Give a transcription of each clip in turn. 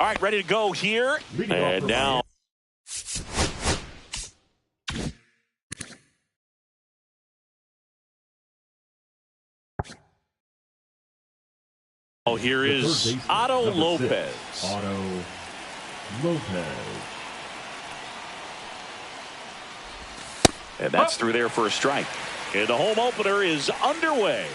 All right, ready to go here. And now. Oh, here is Otto Lopez. Otto Lopez. And that's through there for a strike. And the home opener is underway.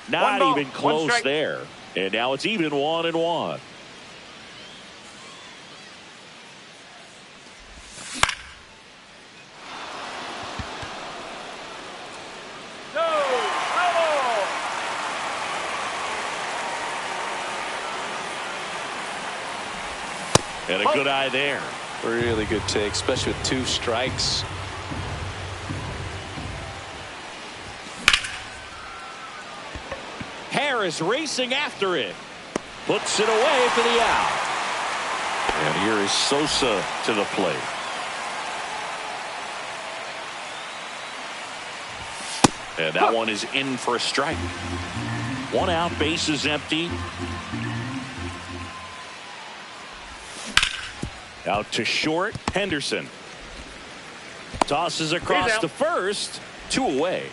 Not even close there. And now it's even 1-1. And a good eye there. Really good take, especially with 2 strikes. Harris racing after it. Puts it away for the out. And here is Sosa to the plate. And that one is in for a strike. 1 out, bases empty. Out to short, Henderson. Tosses across to first, 2 away.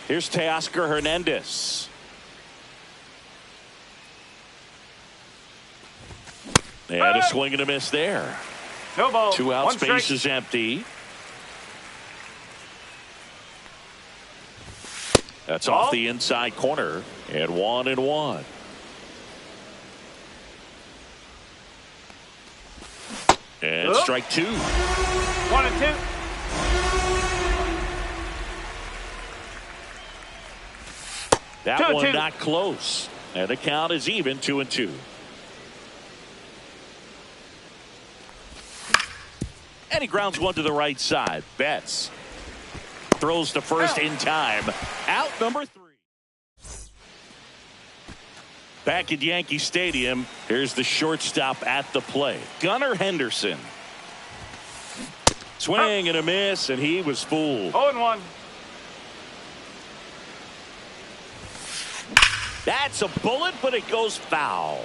Here's Teoscar Hernandez. And a swing and a miss there. No ball. 2 outs, bases empty. That's off the inside corner. And 1-1. And strike 2. 1-2. That one not close. And the count is even 2-2. And he grounds one to the right side. Betts throws to first in time. Out number 3. Back at Yankee Stadium, here's the shortstop at the plate, Gunnar Henderson. Swing and a miss, and he was fooled. 0-1. That's a bullet, but it goes foul.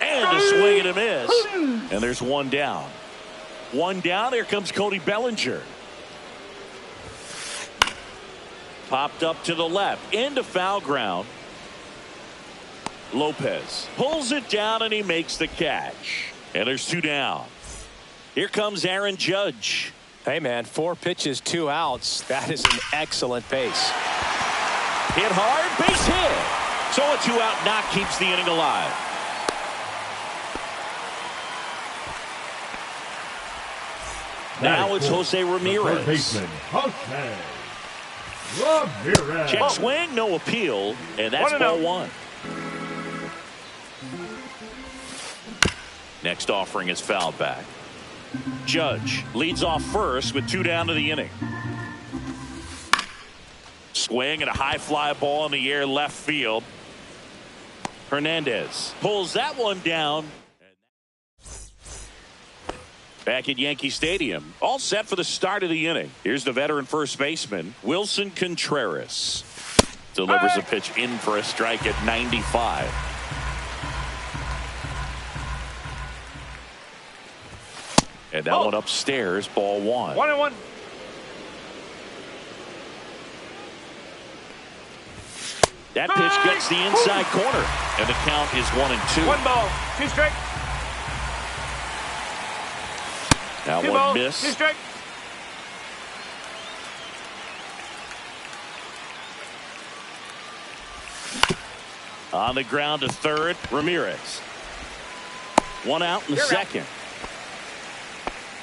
And a swing and a miss. And there's 1 down. 1 down. Here comes Cody Bellinger. Popped up to the left. Into foul ground. Lopez pulls it down and he makes the catch. And there's 2 down. Here comes Aaron Judge. Hey, man, 4 pitches, 2 outs. That is an excellent pace. Hit hard, base hit. So a 2-out knock keeps the inning alive. Now it's Jose Ramirez. Check swing, no appeal, and that's ball 1. Next offering is fouled back. Judge leads off first with 2 down to the inning. Swing and a high fly ball in the air left field. Hernandez pulls that one down. Back at Yankee Stadium, all set for the start of the inning. Here's the veteran first baseman, Wilson Contreras. Delivers a pitch in for a strike at 95. And that one upstairs, ball 1. 1-1. That pitch gets the inside corner, and the count is 1-2. 1 ball, 2 strike. Now 2 one ball, miss. 2 strike. On the ground to third, Ramirez. 1 out in the second.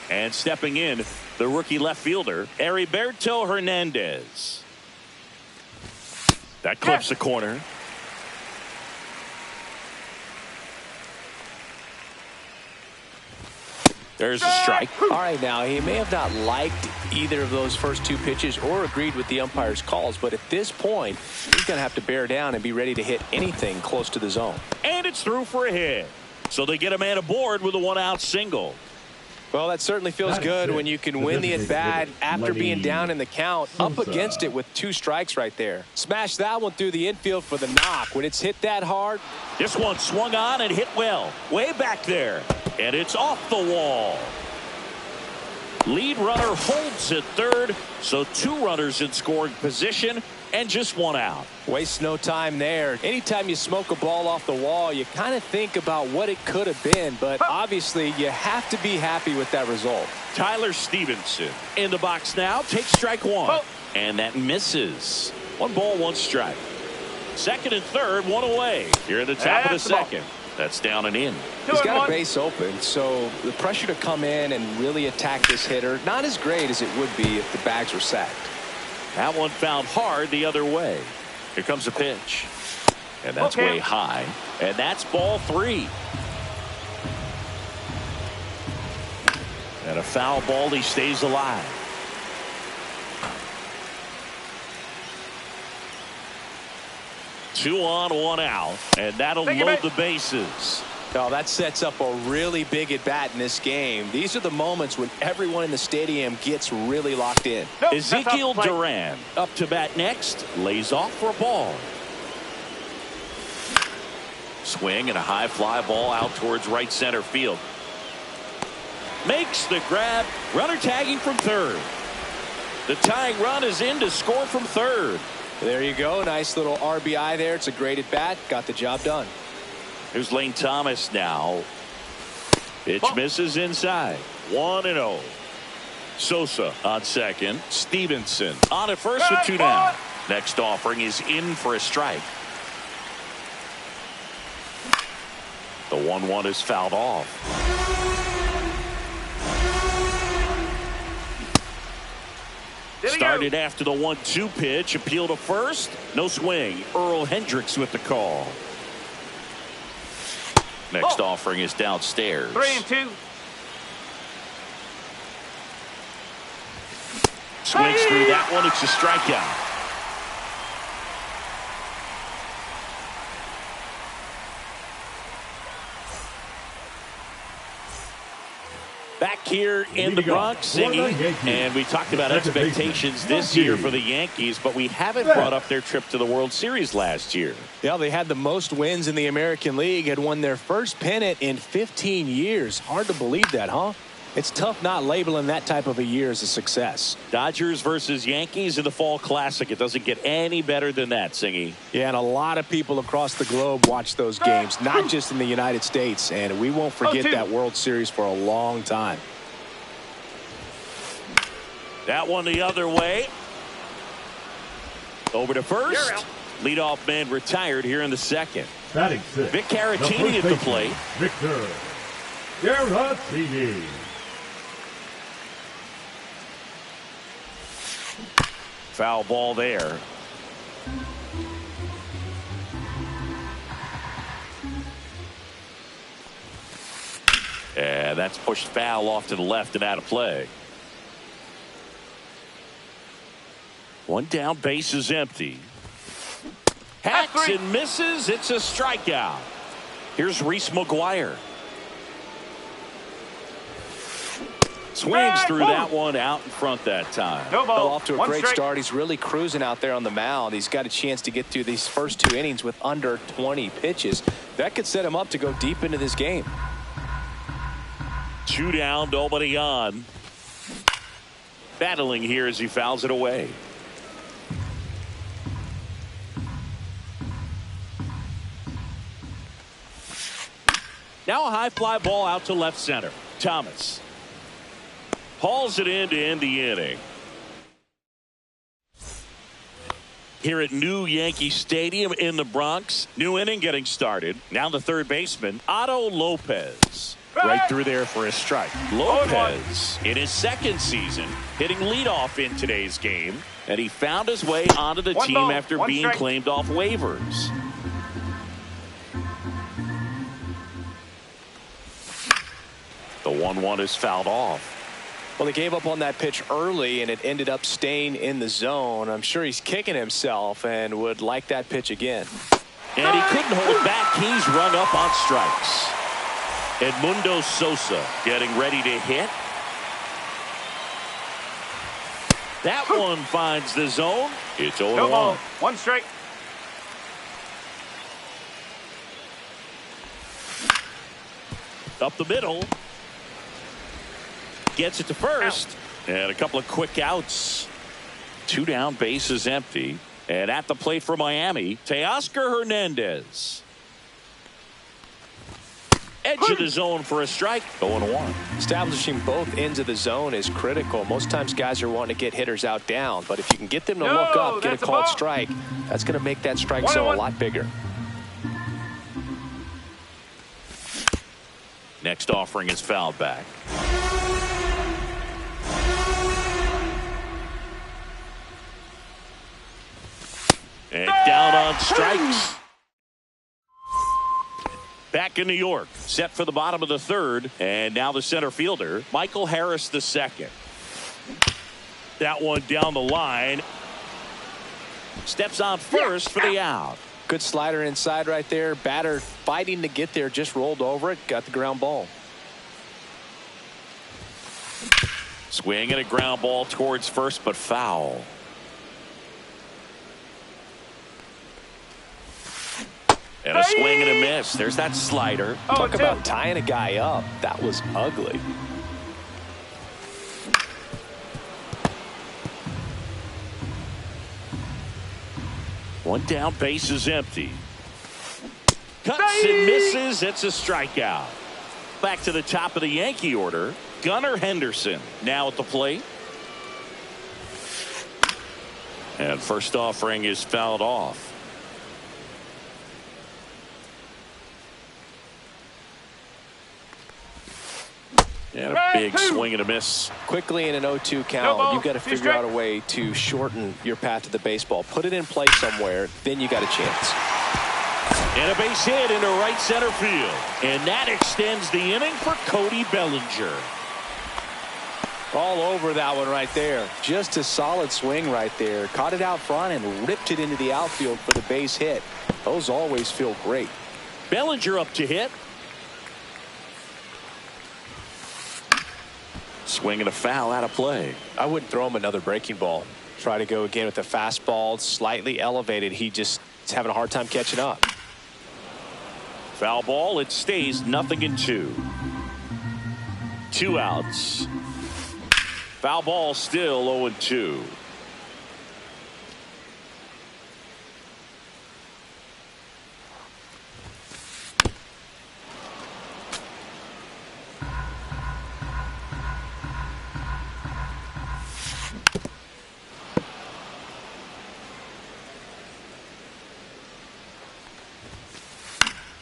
And stepping in, the rookie left fielder, Heriberto Hernandez. That clips the corner. There's a strike. All right, now, he may have not liked either of those first 2 pitches or agreed with the umpire's calls, but at this point, he's going to have to bear down and be ready to hit anything close to the zone. And it's through for a hit. So they get a man aboard with a 1-out single. Well, that certainly feels good when you can win the at-bat after being down in the count, up against it with 2 strikes right there. Smash that one through the infield for the knock. When it's hit that hard. This one swung on and hit well. Way back there. And it's off the wall. Lead runner holds at third. So 2 runners in scoring position and just 1 out. Waste no time there. Anytime you smoke a ball off the wall, you kind of think about what it could have been, but obviously you have to be happy with that result. Tyler Stevenson in the box now. Takes strike 1. And that misses. 1 ball, 1 strike. Second and third, 1 away. Here at the top of the second. That's down and in. He's got a base open, so the pressure to come in and really attack this hitter, not as great as it would be if the bags were sacked. That one found hard the other way. Here comes a pitch. And that's way high. And that's ball 3. And a foul ball. He stays alive. Two on, 1 out. And that'll load the bases. Oh, that sets up a really big at-bat in this game. These are the moments when everyone in the stadium gets really locked in. Ezekiel Duran up to bat next. Lays off for a ball. Swing and a high fly ball out towards right center field. Makes the grab. Runner tagging from third. The tying run is in to score from third. There you go. Nice little RBI there. It's a great at-bat. Got the job done. Here's Lane Thomas now. Pitch misses inside. 1-0. Sosa on second. Stevenson on at first with 2 down. Next offering is in for a strike. The 1-1 is fouled off. Started after the 1-2 pitch. Appeal to first. No swing. Earl Hendricks with the call. Next offering is downstairs. 3-2. Swings through that one. It's a strikeout. Back here in the Bronx, and we talked about expectations this year for the Yankees, but we haven't brought up their trip to the World Series last year. Yeah, they had the most wins in the American League, had won their first pennant in 15 years. Hard to believe that, huh? It's tough not labeling that type of a year as a success. Dodgers versus Yankees in the Fall Classic. It doesn't get any better than that, Singy. Yeah, and a lot of people across the globe watch those games, not just in the United States, and we won't forget that World Series for a long time. That one the other way. Over to first. Leadoff man retired here in the second. Batting 6. Vic Caratini at the plate. Victor Caratini. Foul ball there. And that's pushed foul off to the left and out of play. 1 down, base is empty. Hacks and misses. It's a strikeout. Here's Reese McGuire. Swings through that one out in front that time. No ball. Off to a great start. He's really cruising out there on the mound. He's got a chance to get through these first 2 innings with under 20 pitches. That could set him up to go deep into this game. 2 down, nobody on. Battling here as he fouls it away. Now a high fly ball out to left center. Thomas hauls it in to end the inning. Here at New Yankee Stadium in the Bronx. New inning getting started. Now the third baseman, Otto Lopez. Right through there for a strike. Lopez in his second season hitting leadoff in today's game. And he found his way onto the team after being claimed off waivers. The 1-1 is fouled off. Well, he gave up on that pitch early, and it ended up staying in the zone. I'm sure he's kicking himself and would like that pitch again. And he couldn't hold back. He's rung up on strikes. Edmundo Sosa getting ready to hit. That one finds the zone. It's 0-1. No ball. One strike. Up the middle. Gets it to first. And a couple of quick outs. 2 down, bases empty. And at the plate for Miami, Teoscar Hernandez. Edge of the zone for a strike. 0-1. Establishing both ends of the zone is critical. Most times guys are wanting to get hitters out down, but if you can get them to look up, get a called strike, that's going to make that strike zone a lot bigger. Next offering is fouled back. And down on strikes. Back in New York, set for the bottom of the third, and now the center fielder, Michael Harris II. That one down the line. Steps on first for the out. Good slider inside right there. Batter fighting to get there, just rolled over it, got the ground ball. Swing and a ground ball towards first, but foul. And a swing and a miss. There's that slider. Talk about tying a guy up. That was ugly. One down, base is empty. Cuts and misses. It's a strikeout. Back to the top of the Yankee order. Gunnar Henderson now at the plate. And first offering is fouled off. And a big swing and a miss. Quickly in an 0-2 count, you've got to figure out a way to shorten your path to the baseball. Put it in play somewhere, then you got a chance. And a base hit into right center field. And that extends the inning for Cody Bellinger. All over that one right there. Just a solid swing right there. Caught it out front and ripped it into the outfield for the base hit. Those always feel great. Bellinger up to hit. Swing and a foul out of play. I wouldn't throw him another breaking ball. Try to go again with the fastball, slightly elevated. He just is having a hard time catching up. Foul ball. It stays 0-2. 2 outs. Foul ball still 0-2.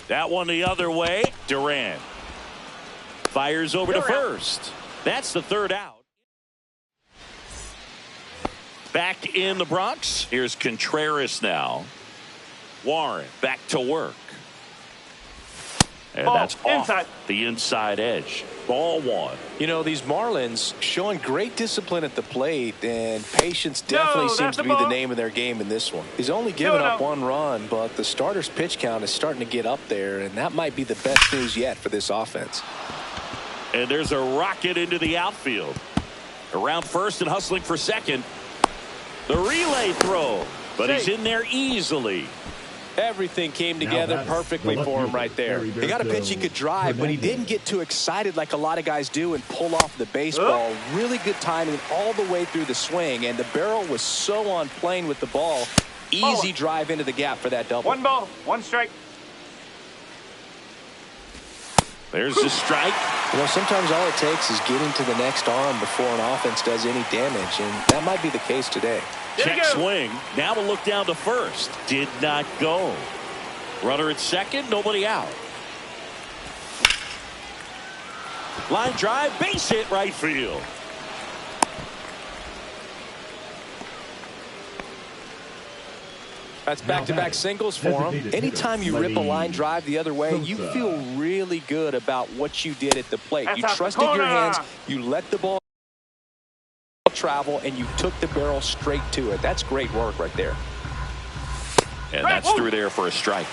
That one the other way. Durant fires over to first. That's the third out. Back in the Bronx. Here's Contreras now. Warren back to work. And that's off the inside edge. Ball 1. You know, these Marlins showing great discipline at the plate, and patience definitely seems to be the name of their game in this one. He's only given up 1 run, but the starter's pitch count is starting to get up there, and that might be the best news yet for this offense. And there's a rocket into the outfield. Around first and hustling for second. The relay throw, but he's in there easily. Everything came together perfectly for him right there. He got a pitch he could drive, but he didn't get too excited like a lot of guys do and pull off the baseball. Really good timing all the way through the swing, and the barrel was so on plane with the ball. Easy drive into the gap for that double. 1 ball, 1 strike. There's the strike. You know, sometimes all it takes is getting to the next arm before an offense does any damage, and that might be the case today. Check swing. Now to look down to first. Did not go. Runner at second. Nobody out. Line drive. Base hit right field. That's back-to-back singles for him. Anytime you rip a line drive the other way, you feel really good about what you did at the plate. You trusted your hands. You let the ball travel, and you took the barrel straight to it. That's great work right there. And that's through there for a strike.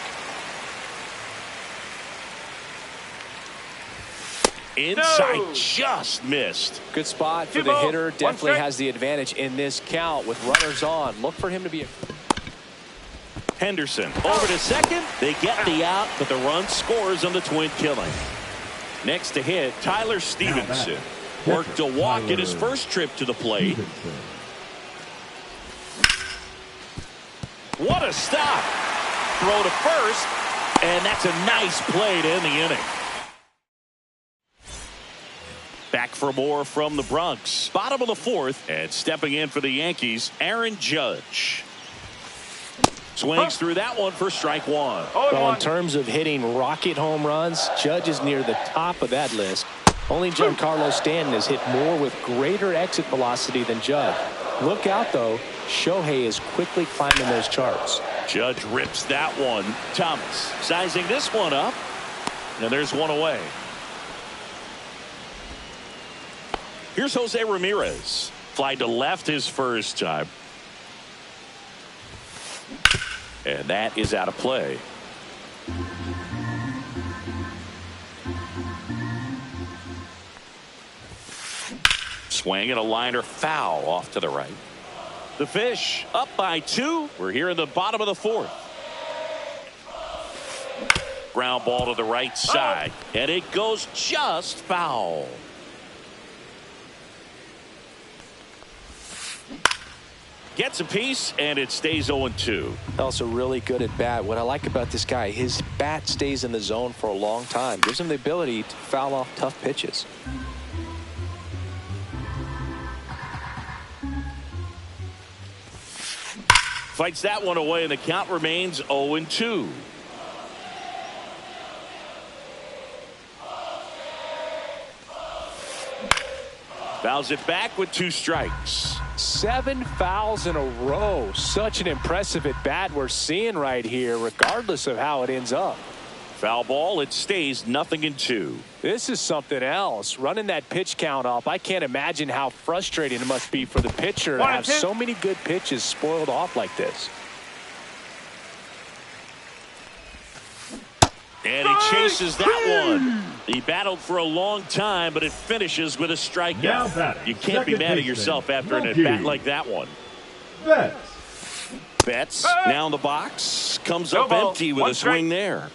Inside, just missed. Good spot for Two the balls, hitter. one Definitely strike. has the advantage in this count with runners on. Look for him to be a... Henderson over to second. They get the out, but the run scores on the twin killing. Next to hit, Tyler Stevenson. Worked a walk in his first trip to the plate. What a stop. Throw to first, and that's a nice play to end the inning. Back for more from the Bronx. Bottom of the fourth, and stepping in for the Yankees, Aaron Judge. Swings through that one for strike one. Well, in terms of hitting rocket home runs, Judge is near the top of that list. Only Giancarlo Stanton has hit more with greater exit velocity than Judge. Look out, though. Shohei is quickly climbing those charts. Judge rips that one. Thomas sizing this one up. And there's one away. Here's Jose Ramirez. Fly to left his first time. And that is out of play. Swing and a liner foul off to the right. The Fish up by 2. We're here in the bottom of the fourth. Ground ball to the right side. And it goes just foul. Gets a piece, and it stays 0-2. Also really good at bat. What I like about this guy, his bat stays in the zone for a long time. Gives him the ability to foul off tough pitches. Fights that one away, and the count remains 0-2. Fouls it back with 2 strikes. 7 fouls in a row. Such an impressive at bat we're seeing right here, regardless of how it ends up. Foul ball, it stays 0-2. This is something else. Running that pitch count up, I can't imagine how frustrating it must be for the pitcher to have so many good pitches spoiled off like this. And he chases that one. He battled for a long time, but it finishes with a strikeout. You can't be mad at yourself after an at-bat like that one. Betts now in the box. Comes up empty with a swing there.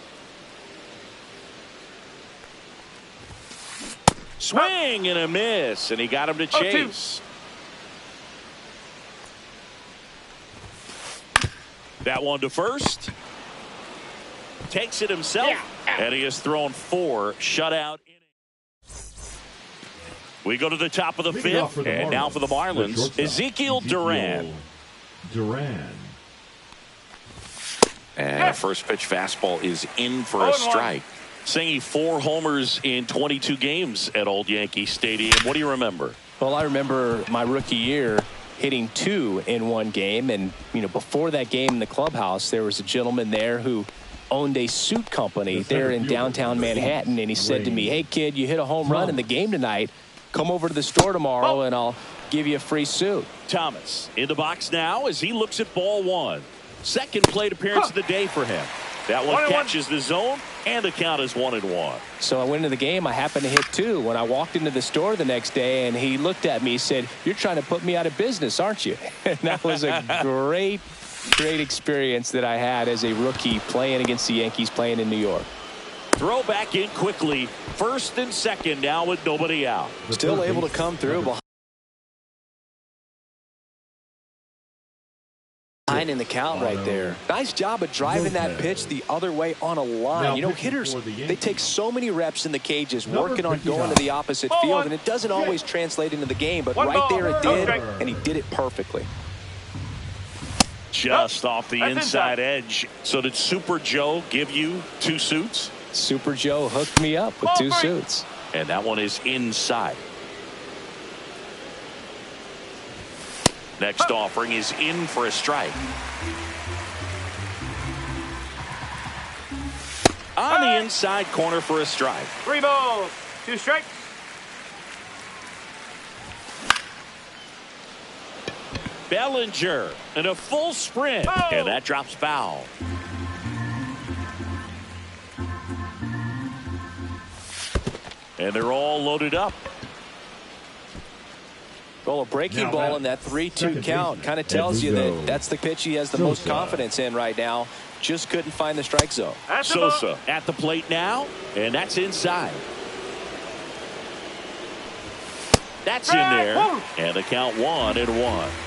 Swing and a miss, and he got him to chase. That one to first. Takes it himself, and he has thrown 4 shutout innings. We go to the top of the fifth, and now for the Marlins, Ezekiel Duran. And a first pitch fastball is in for a strike. Singing 4 homers in 22 games at Old Yankee Stadium. What do you remember? Well, I remember my rookie year hitting 2 in one game, and before that game in the clubhouse, there was a gentleman there who owned a suit company there in downtown Manhattan, and he said to me, "Hey kid, you hit a home run in the game tonight. Come over to the store tomorrow and I'll give you a free suit." Thomas in the box now as he looks at ball 1. Second plate appearance of the day for him. That one catches the zone, and the count is 1-1. So I went into the game. I happened to hit 2. When I walked into the store the next day, and he looked at me, he said, "You're trying to put me out of business, aren't you?" And that was a great experience that I had as a rookie playing against the Yankees, playing in New York. Throw back in quickly. First and second now with nobody out. Still able to come through behind in the count right there. Nice job of driving that pitch the other way on a line. Hitters, they take so many reps in the cages working on going to the opposite field, and it doesn't always translate into the game, but right there it did, and he did it perfectly. Just off the inside edge. So did Super Joe give you 2 suits? Super Joe hooked me up with 2 suits. And that one is inside. Next offering is in for a strike. On the inside corner for a strike. 3 balls, 2 strikes. Bellinger and a full sprint, and that drops foul. And they're all loaded up. Well, a breaking ball in that 3-2 count kind of tells you that that's the pitch he has the most confidence in right now. Just couldn't find the strike zone. Sosa at the plate now, and that's inside. That's in there, and the count 1-1.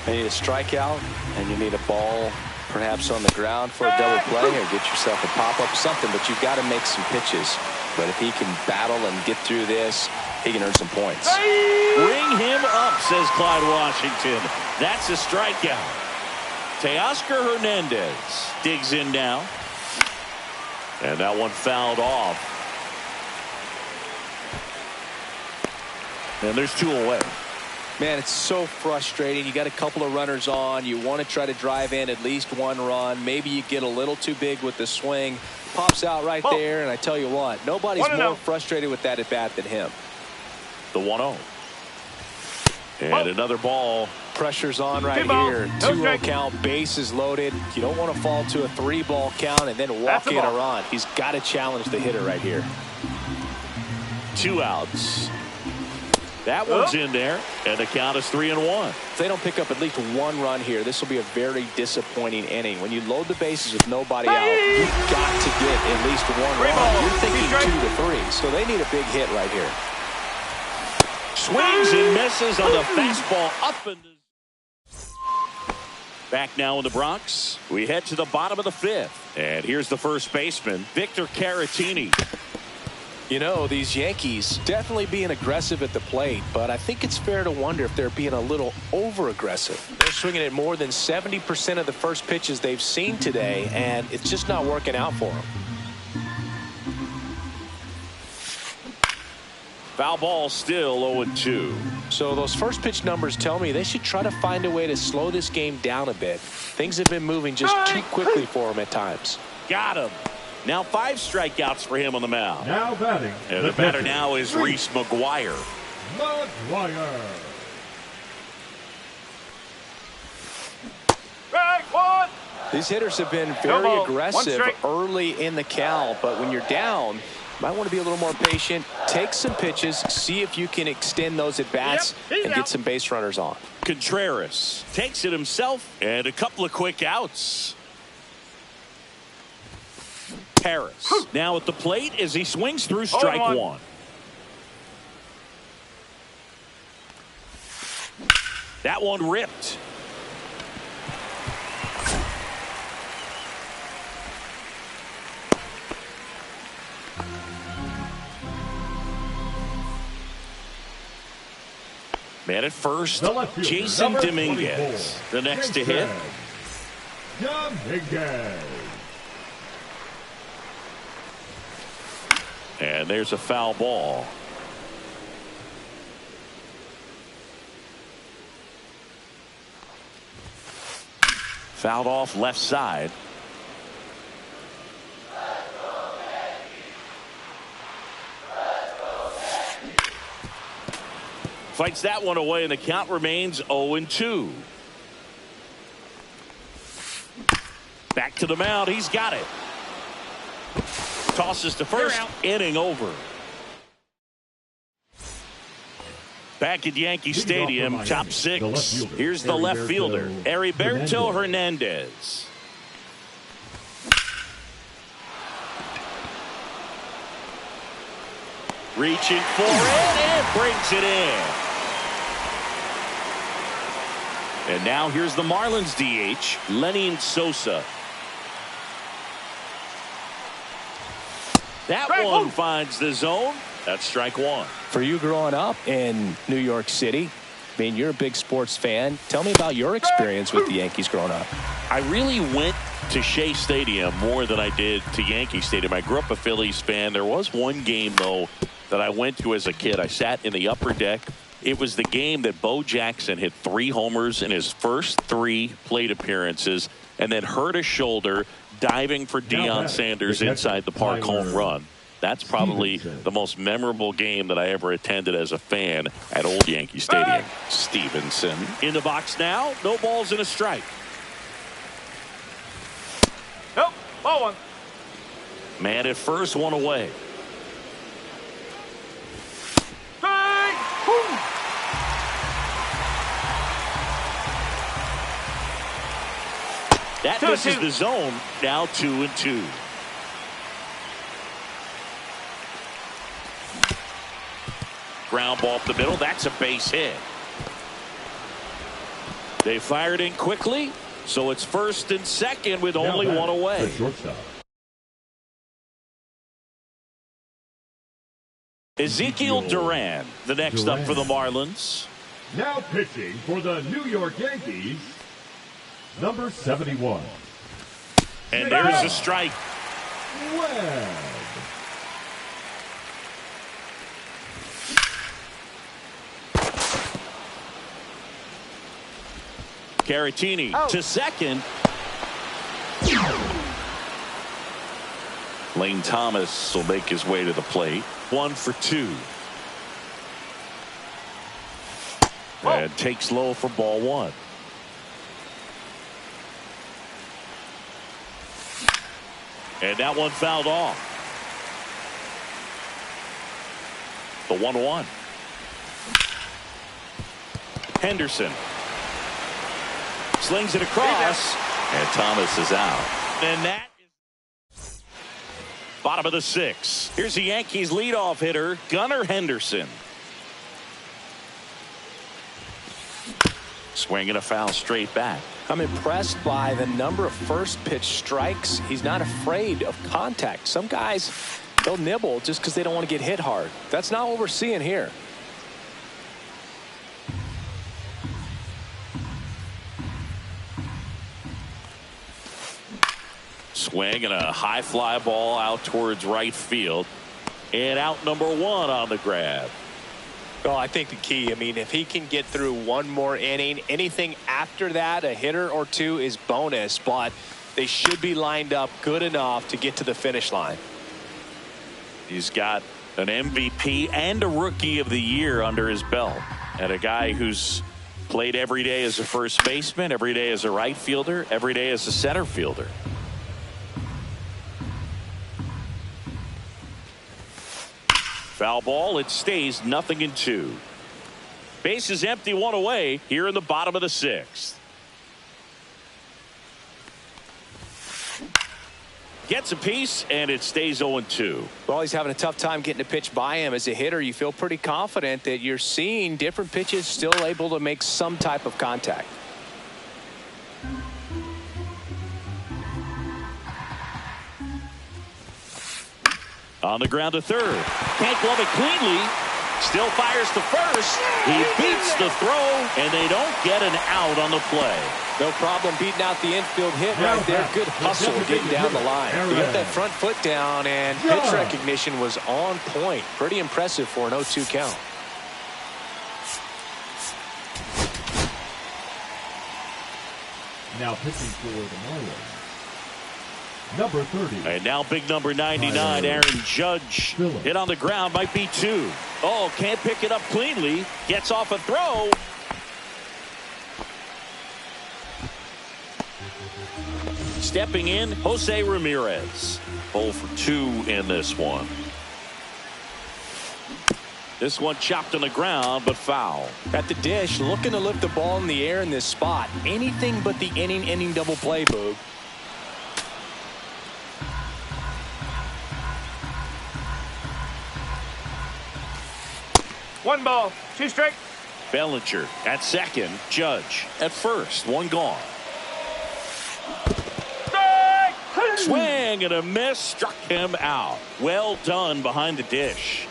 You need a strikeout, and you need a ball perhaps on the ground for a double play, or get yourself a pop-up, something, but you've got to make some pitches. But if he can battle and get through this, he can earn some points. Ring him up, says Clyde Washington. That's a strikeout. Teoscar Hernandez digs in now. And that one fouled off. And there's 2 away. Man, it's so frustrating. You got a couple of runners on. You want to try to drive in at least 1 run. Maybe you get a little too big with the swing. Pops out right there, and I tell you what, nobody's more frustrated with that at bat than him. The 1-0. And another ball. Pressure's on right here. 2-0 count, bases loaded. You don't want to fall to a 3-ball count and then walk in a run. He's got to challenge the hitter right here. 2 outs. That one's in there, and the count is 3-1. If they don't pick up at least 1 run here, this will be a very disappointing inning. When you load the bases with nobody out, you've got to get at least 1 run. You're thinking 2 to 3, so they need a big hit right here. Swings and misses on the fastball up and back now in the Bronx. We head to the bottom of the 5th, and here's the first baseman, Victor Caratini. You know, these Yankees definitely being aggressive at the plate, but I think it's fair to wonder if they're being a little over-aggressive. They're swinging at more than 70% of the first pitches they've seen today, and it's just not working out for them. Foul ball, still 0-2. So those first pitch numbers tell me they should try to find a way to slow this game down a bit. Things have been moving just too quickly for them at times. Got him. Now 5 strikeouts for him on the mound. Now batting. And the batter now is Reese McGuire. These hitters have been very aggressive early in the count, but when you're down, you might want to be a little more patient. Take some pitches, see if you can extend those at bats and get some base runners on. Contreras takes it himself, and a couple of quick outs. Harris now at the plate as he swings through strike 1. That one ripped. Man at first, Jason Dominguez. The next to hit. Dominguez. And there's a foul ball. Fouled off left side. Fights that one away, and the count remains 0-2. Back to the mound. He's got it. Tosses to first. Inning over. Back at Yankee Stadium, top 6. Here's the left fielder, Heriberto Hernandez. Reaching for it and brings it in. And now here's the Marlins DH, Lenin Sosa. That one finds the zone. That's strike 1. For you growing up in New York City, I mean, you're a big sports fan. Tell me about your experience with the Yankees growing up. I really went to Shea Stadium more than I did to Yankee Stadium. I grew up a Phillies fan. There was one game, though, that I went to as a kid. I sat in the upper deck. It was the game that Bo Jackson hit 3 homers in his first 3 plate appearances and then hurt his shoulder diving for Deion Sanders inside the park home run. That's probably the most memorable game that I ever attended as a fan at Old Yankee Stadium. Stevenson in the box now. No balls and a strike. Nope. Ball 1. Man at first, one away. misses the zone. Now 2-2. Ground ball up the middle. That's a base hit. They fired in quickly, so it's first and second with only one away. Ezekiel Duran, the next up for the Marlins. Now pitching for the New York Yankees, number 71. And there's a strike. Webb. Caratini to second. Lane Thomas will make his way to the plate. 1 for 2. And takes low for ball 1. And that one fouled off. The 1-1. Henderson slings it across, and Thomas is out. And that is bottom of the 6th. Here's the Yankees leadoff hitter, Gunnar Henderson. Swinging a foul straight back. I'm impressed by the number of first pitch strikes. He's not afraid of contact. Some guys, they'll nibble just because they don't want to get hit hard. That's not what we're seeing here. Swing and a high fly ball out towards right field. And out number 1 on the grab. Well, I think the key, I mean, if he can get through one more inning, anything after that, a hitter or two is bonus, but they should be lined up good enough to get to the finish line. He's got an MVP and a Rookie of the Year under his belt, and a guy who's played every day as a first baseman, every day as a right fielder, every day as a center fielder. Foul ball. It stays 0-2. Base is empty, 1 away here in the bottom of the 6th. Gets a piece, and it stays 0-2. Well, he's having a tough time getting a pitch by him. As a hitter, you feel pretty confident that you're seeing different pitches still able to make some type of contact. On the ground to third. Can't glove it cleanly. Still fires to first. He beats the throw, and they don't get an out on the play. No problem beating out the infield hit right there. Good hustle getting down the line. He got that front foot down, and pitch recognition was on point. Pretty impressive for an 0-2 count. Now pitching for the Marlins, number 30. And now big number 99, Aaron Judge. Hit on the ground, might be 2. Oh, can't pick it up cleanly. Gets off a throw. Stepping in, Jose Ramirez. 0 for 2 in this one. This one chopped on the ground, but foul. At the dish, looking to lift the ball in the air in this spot. Anything but the inning double play, Boog. One ball, 2 strike. Bellinger at second. Judge at first. 1 gone. Strike! Swing and a miss. Struck him out. Well done behind the dish.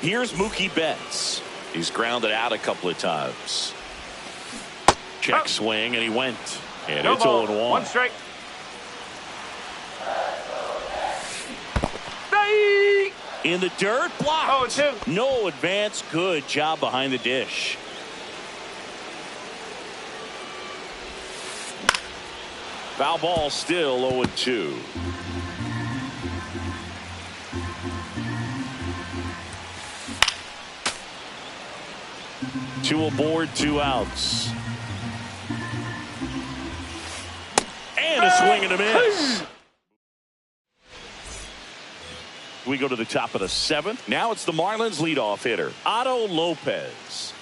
Here's Mookie Betts. He's grounded out a couple of times. Check swing, and he went. And No it's ball, 0-1. 1 strike. Strike! In the dirt, blocked. 0-2. No advance. Good job behind the dish. Foul ball, still 0-2. Two aboard, 2 outs. And a swing and a miss. We go to the top of the 7th. Now it's the Marlins leadoff hitter, Otto Lopez.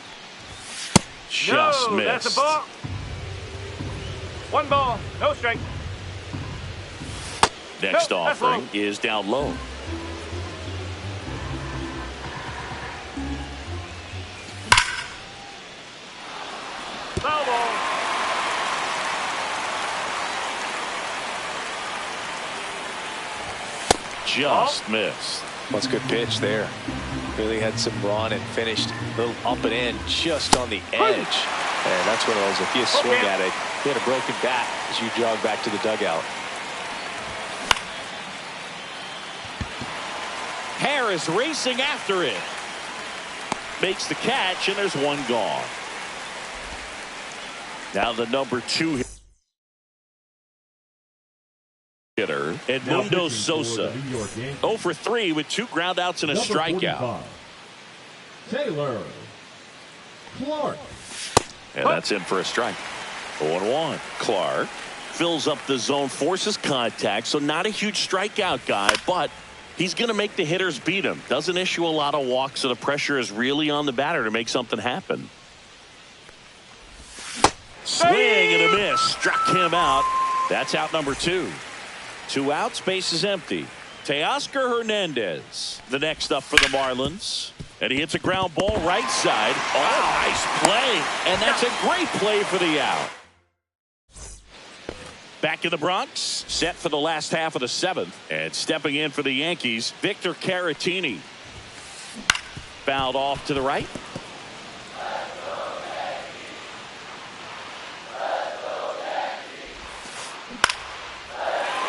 Just No, missed. that's a ball. 1 ball, no strike. Next offering is down low. Foul ball. Just missed. That's a good pitch there. Really had some run and finished a little up and in just on the edge. And that's one of those, if you swing at it, you hit a broken bat as you jog back to the dugout. Harris racing after it. Makes the catch, and there's one gone. Now the number 2 hitter, Edmundo Sosa. 0 for 3 with 2 groundouts and a strikeout. Taylor Clark. And that's in for a strike. 0-1. Clark fills up the zone, forces contact, so not a huge strikeout guy, but he's going to make the hitters beat him. Doesn't issue a lot of walks, so the pressure is really on the batter to make something happen. Swing and a miss. Struck him out. That's out number 2. 2 outs, base is empty. Teoscar Hernandez, the next up for the Marlins. And he hits a ground ball right side. Oh, nice play. And that's a great play for the out. Back in the Bronx, set for the last half of the 7th. And stepping in for the Yankees, Victor Caratini. Fouled off to the right.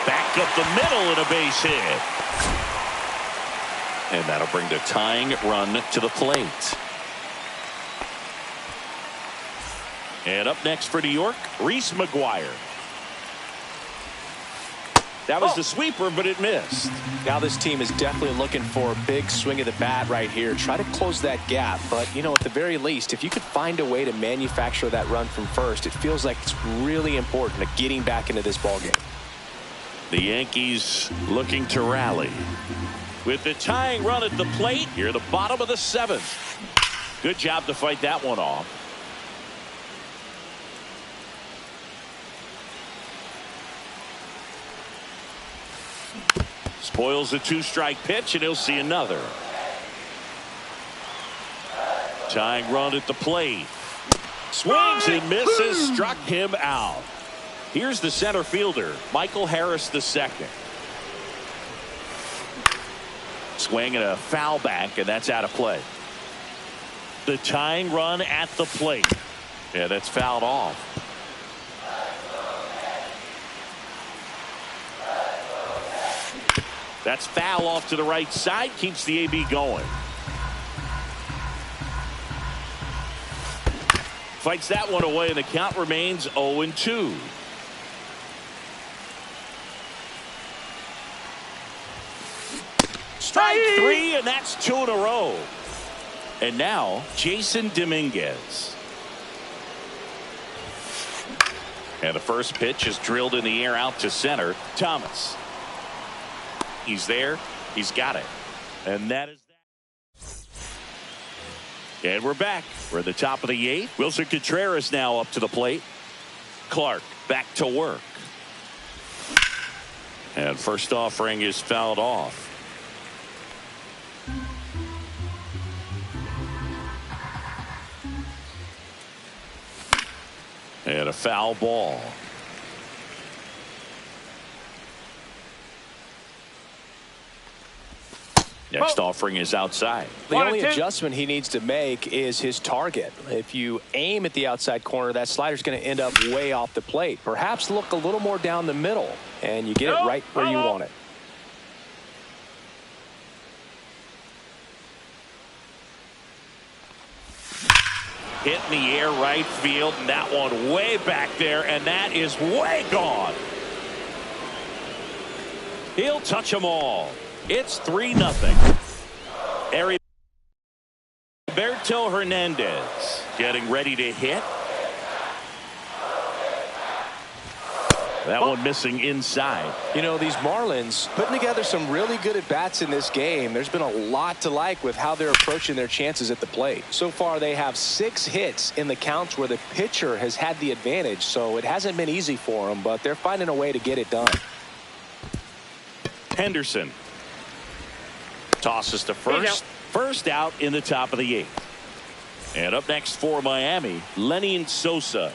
Back up the middle and a base hit. And that'll bring the tying run to the plate. And up next for New York, Reese McGuire. That was the sweeper, but it missed. Now this team is definitely looking for a big swing of the bat right here. Try to close that gap. But, you know, at the very least, if you could find a way to manufacture that run from first, it feels like it's really important to getting back into this ballgame. The Yankees looking to rally. With the tying run at the plate, here the bottom of the 7th. Good job to fight that one off. Spoils a 2-strike pitch, and he'll see another. Tying run at the plate. Swings and misses, struck him out. Here's the center fielder, Michael Harris II. Swing and a foul back, and that's out of play. The tying run at the plate. Yeah, that's fouled off. That's foul off to the right side, keeps the AB going. Fights that one away, and the count remains 0-2. Strike 3, and that's 2 in a row. And now Jason Dominguez. And the first pitch is drilled in the air out to center. Thomas. He's there. He's got it. And that is that. And we're back. We're at the top of the 8th. Wilson Contreras now up to the plate. Clark back to work. And first offering is fouled off. And a foul ball. Next offering is outside. The only adjustment he needs to make is his target. If you aim at the outside corner, that slider's going to end up way off the plate. Perhaps look a little more down the middle, and you get it right where you want it. Hit in the air right field, and that one way back there, and that is way gone. He'll touch them all. It's 3-0. Heriberto Hernandez getting ready to hit. That one missing inside. You know, these Marlins putting together some really good at-bats in this game. There's been a lot to like with how they're approaching their chances at the plate. So far, they have 6 hits in the counts where the pitcher has had the advantage. So it hasn't been easy for them, but they're finding a way to get it done. Henderson tosses to first. First out in the top of the 8th. And up next for Miami, Lenny Sosa.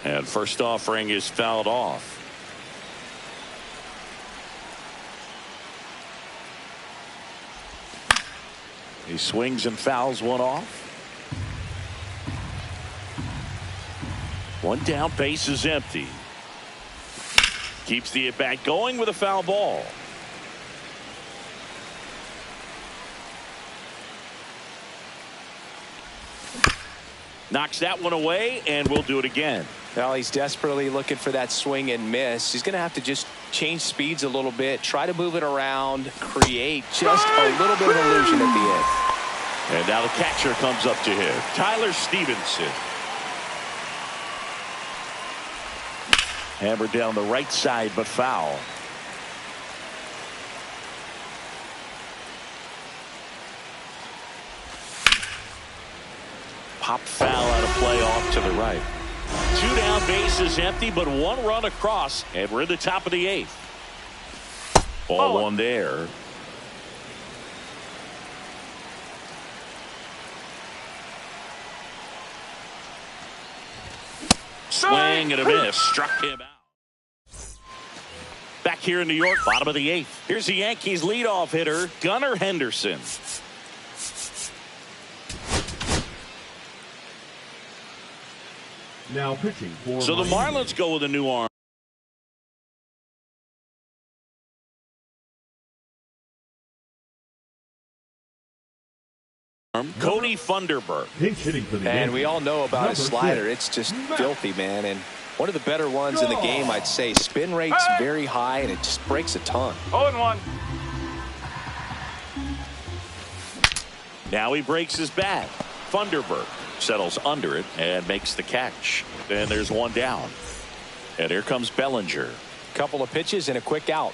And first offering is fouled off. He swings and fouls one off. One down, base is empty. Keeps the at-bat going with a foul ball. Knocks that one away, and we'll do it again. Well, he's desperately looking for that swing and miss. He's going to have to just change speeds a little bit, try to move it around, create just a little bit of illusion at the end. And now the catcher comes up to him, Tyler Stevenson. Hammered down the right side, but foul. Pop foul out of play off to the right. 2 down, base is empty, but 1 run across, and we're in the top of the 8th. Ball 1 there. Swing and a miss. Struck him out. Back here in New York, bottom of the 8th. Here's the Yankees leadoff hitter, Gunnar Henderson. Now pitching for So the Miami. Marlins go with a new arm. Cody Funderburk. Pinch hitting for the And we all know about his Number slider. 6. It's just filthy, man. And one of the better ones in the game, I'd say. Spin rate's very high, and it just breaks a ton. 0-1. Now he breaks his bat. Funderburk settles under it and makes the catch. And there's 1 down. And here comes Bellinger. Couple of pitches and a quick out.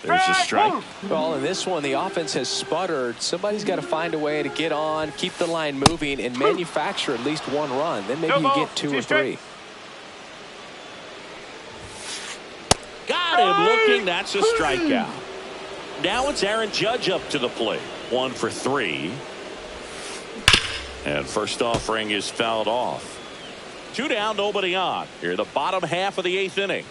There's a strike. Well, in this one, the offense has sputtered. Somebody's got to find a way to get on, keep the line moving, and manufacture at least 1 run. Then maybe you get 2 or 3. Got him looking. That's a strikeout. Now it's Aaron Judge up to the plate. 1 for 3. And first offering is fouled off. 2 down, nobody on. Here, the bottom half of the 8th inning.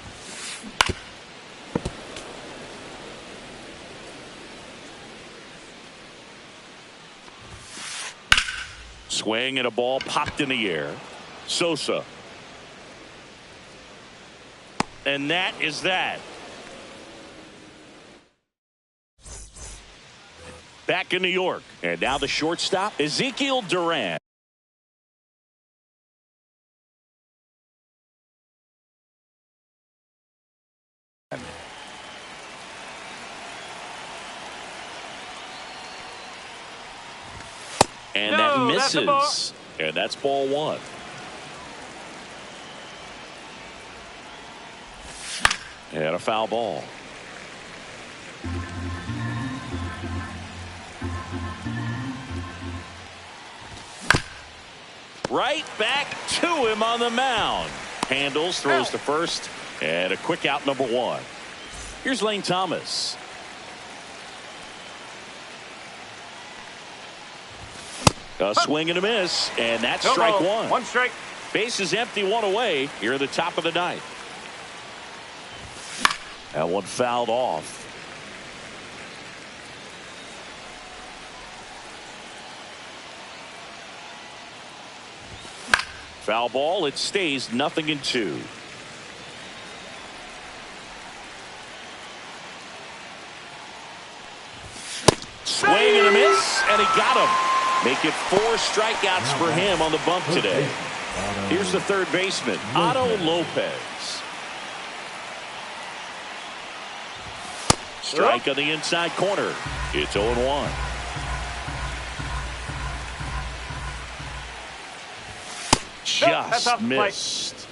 Swing and a ball popped in the air. Sosa. And that is that. Back in New York. And now the shortstop, Ezekiel Duran. And that misses. And that's ball 1. And a foul ball. Right back to him on the mound. Handles, throws to first, and a quick out, number 1. Here's Lane Thomas. A swing and a miss, and that's strike 1. 1 strike. Base is empty, 1 away. Here at the top of the 9th. That one fouled off. Foul ball. It stays 0-2. Swing and a miss, and he got him. Make it 4 strikeouts for him on the bump today. Here's the third baseman, Otto Lopez. Strike on the inside corner. It's 0-1. Just missed.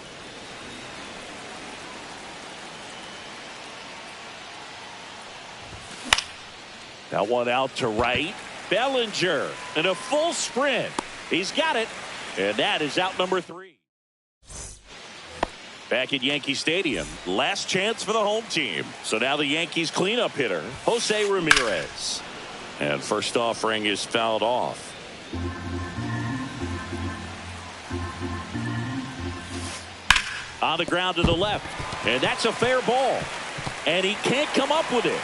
That one out to right. Bellinger in a full sprint. He's got it. And that is out number 3. Back at Yankee Stadium, last chance for the home team. So now the Yankees cleanup hitter, Jose Ramirez. And first offering is fouled off. On the ground to the left. And that's a fair ball. And he can't come up with it.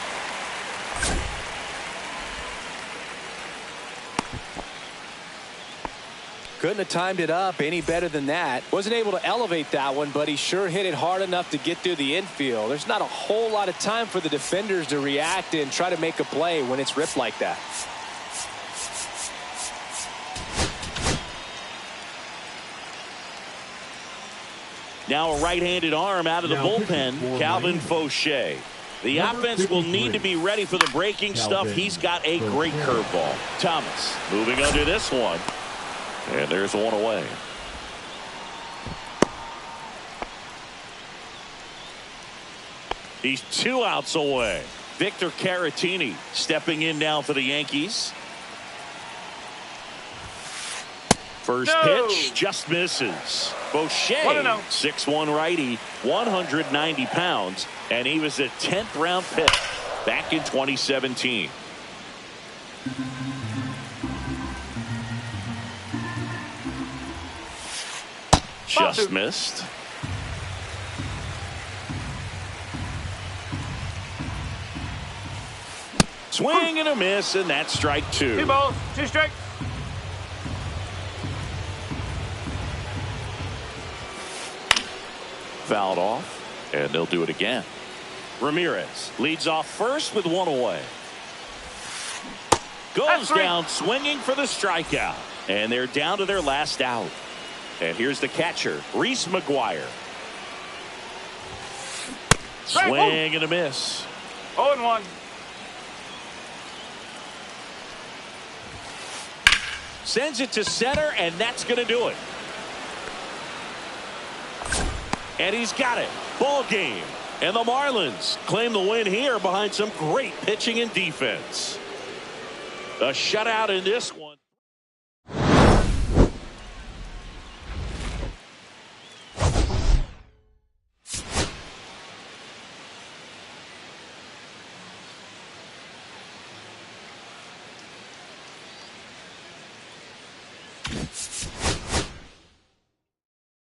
Couldn't have timed it up any better than that. Wasn't able to elevate that one, but he sure hit it hard enough to get through the infield. There's not a whole lot of time for the defenders to react and try to make a play when it's ripped like that. Now a right-handed arm out of the bullpen, Calvin Fauché. The offense will need to be ready for the breaking stuff. He's got a great curveball. Thomas moving under this one. And there's one away. He's 2 outs away. Victor Caratini stepping in now for the Yankees. First pitch just misses. Fauché, 6'1" righty, 190 pounds, and he was a 10th round pick back in 2017. Just missed. Swing and a miss, and that's strike 2. 2 balls, 2 strikes. Fouled off, and they'll do it again. Ramirez leads off first with 1 away. Goes down swinging for the strikeout, and they're down to their last out. And here's the catcher, Reese McGuire. Swing and a miss. 0-1. Sends it to center, and that's going to do it. And he's got it. Ball game. And the Marlins claim the win here behind some great pitching and defense. A shutout in this one.